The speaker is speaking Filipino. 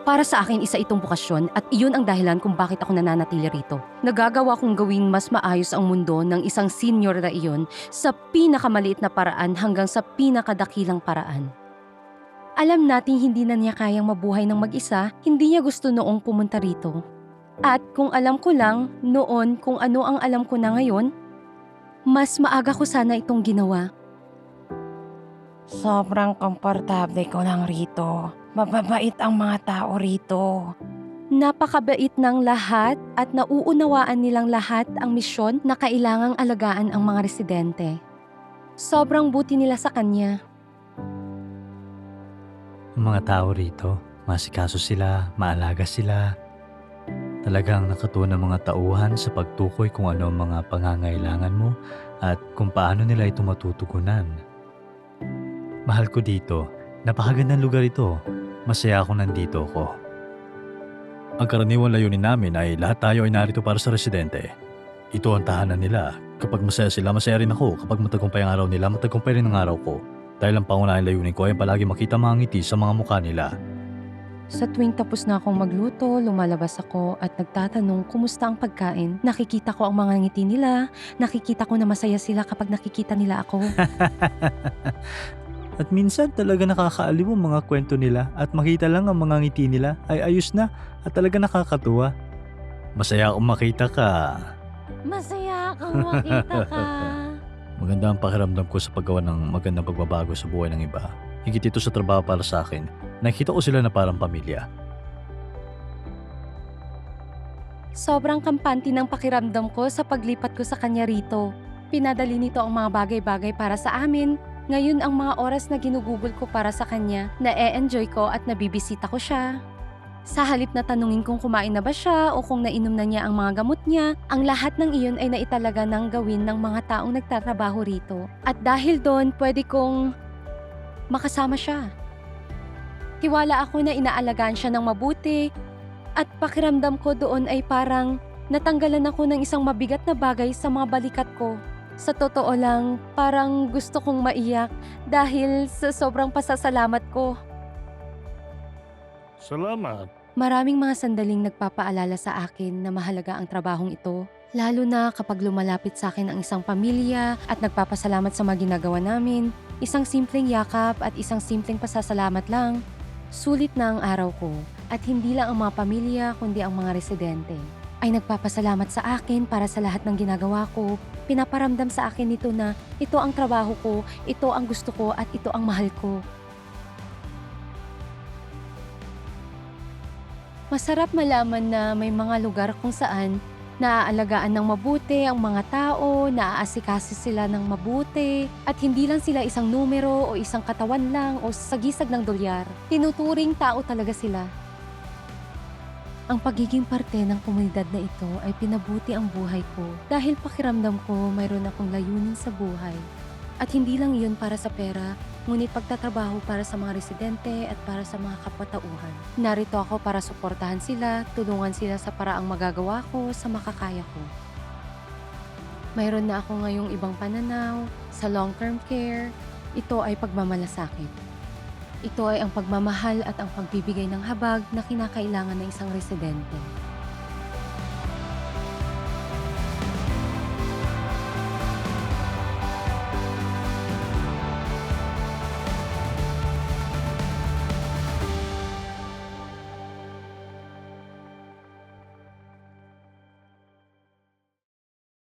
Para sa akin, isa itong bukasyon at iyon ang dahilan kung bakit ako nananatili rito. Nagagawa kong gawing mas maayos ang mundo ng isang senior na iyon sa pinakamaliit na paraan hanggang sa pinakadakilang paraan. Alam nating hindi na niya kayang mabuhay ng mag-isa, hindi niya gusto noong pumunta rito. At kung alam ko lang noon kung ano ang alam ko na ngayon, mas maaga ko sana itong ginawa. Sobrang komportable ko lang rito. Mababait ang mga tao rito. Napakabait ng lahat at nauunawaan nilang lahat ang misyon na kailangang alagaan ang mga residente. Sobrang buti nila sa kanya. Ang mga tao rito, masikaso sila, maalaga sila. Talagang nakatuon ang mga tauhan sa pagtukoy kung ano ang mga pangangailangan mo at kung paano nila ito matutugunan. Mahal ko dito, napakagandang lugar ito. Masaya akong nandito ako. Ang karaniwang layunin namin ay lahat tayo ay narito para sa residente. Ito ang tahanan nila. Kapag masaya sila, masaya rin ako. Kapag matagumpay ang araw nila, matagumpay rin ang araw ko. Dahil ang pangunahing layunin ko ay palagi makita mga ngiti sa mga mukha nila. Sa tuwing tapos na akong magluto, lumalabas ako at nagtatanong kumusta ang pagkain. Nakikita ko ang mga ngiti nila, nakikita ko na masaya sila kapag nakikita nila ako. At minsan talaga nakakaaliw ang mga kwento nila at makita lang ang mga ngiti nila ay ayos na at talaga nakakatuwa. Masaya akong makita ka. Masaya akong makita ka. Maganda ang pakiramdam ko sa paggawa ng magandang pagbabago sa buhay ng iba. Higit ito sa trabaho para sa akin. Nakita ko sila na parang pamilya. Sobrang kampante ng pakiramdam ko sa paglipat ko sa kanya rito. Pinadali nito ang mga bagay-bagay para sa amin. Ngayon ang mga oras na ginugugol ko para sa kanya, na-e-enjoy ko at nabibisita ko siya. Sa halip na tanungin kung kumain na ba siya o kung nainom na niya ang mga gamot niya, ang lahat ng iyon ay naitalaga ng gawin ng mga taong nagtatrabaho rito. At dahil doon, pwede kong makasama siya. Tiwala ako na inaalagaan siya ng mabuti at pakiramdam ko doon ay parang natanggalan ako ng isang mabigat na bagay sa mga balikat ko. Sa totoo lang, parang gusto kong maiyak dahil sa sobrang pasasalamat ko. Salamat. Maraming mga sandaling nagpapaalala sa akin na mahalaga ang trabahong ito. Lalo na kapag lumalapit sa akin ang isang pamilya at nagpapasalamat sa mga ginagawa namin. Isang simpleng yakap at isang simpleng pasasalamat lang. Sulit na ang araw ko at hindi lang ang mga pamilya kundi ang mga residente ay nagpapasalamat sa akin para sa lahat ng ginagawa ko. Pinaparamdam sa akin nito na ito ang trabaho ko, ito ang gusto ko at ito ang mahal ko. Masarap malaman na may mga lugar kung saan naaalagaan ng mabuti ang mga tao, naaasikaso sila ng mabuti, at hindi lang sila isang numero o isang katawan lang o sagisag ng dolyar. Tinuturing tao talaga sila. Ang pagiging parte ng komunidad na ito ay pinabuti ang buhay ko dahil pakiramdam ko mayroon akong layunin sa buhay. At hindi lang iyon para sa pera, ngunit pagtatrabaho para sa mga residente at para sa mga kapwa-tauhan. Narito ako para suportahan sila, tulungan sila sa paraang magagawa ko sa makakaya ko. Mayroon na ako ngayong ibang pananaw sa long-term care. Ito ay pagmamalasakit. Ito ay ang pagmamahal at ang pagbibigay ng habag na kinakailangan ng isang residente.